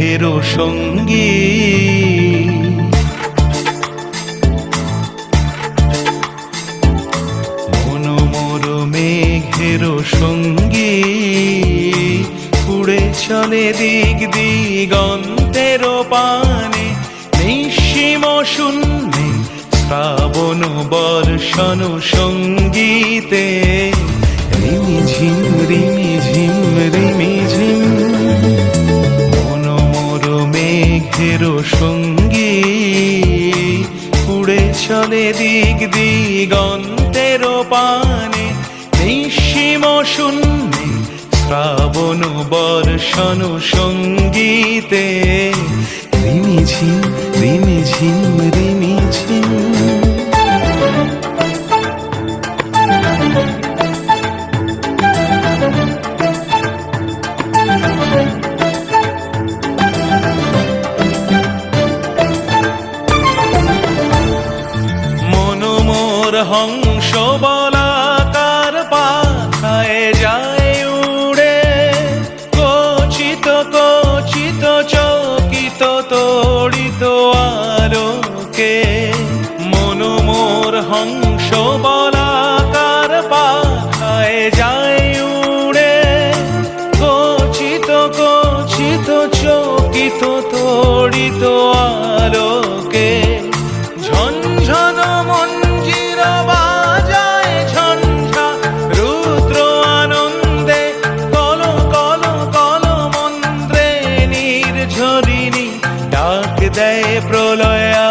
মেঘের সঙ্গী। মনোমোর মেঘের সঙ্গী, উড়ে চলে দিক দিগন্তের পানে, নিঃসীম শূন্যে শ্রাবণ বর্ষণ সঙ্গীতে। রিমিঝিম রিমিঝিম রিমিঝিম, মনোমোর মেঘের সঙ্গী, উড়ে চলে দিক দিগন্তের পানে, নিঃসীম শূন্যে শ্রাবণ বর্ষণ সঙ্গীতে। রিমিঝিম রিমিঝিম রিমিঝিম। মনোমোর হংস বলাকার পাখায় যায় উড়ে, কচিত কচিত চকিত তড়িত আলোকে। মনোমোর হংস বলাকার পাখায় যায় উড়ে, কচিত কচিত চকিত তড়িত আলোকে। ঝনঝন মঞ্জির বাজায় ঝঞ্ঝা রুদ্র আনন্দে, কল কল কল মন্ত্রে নির্ঝরিণী ডাক দেয় প্রলয়া।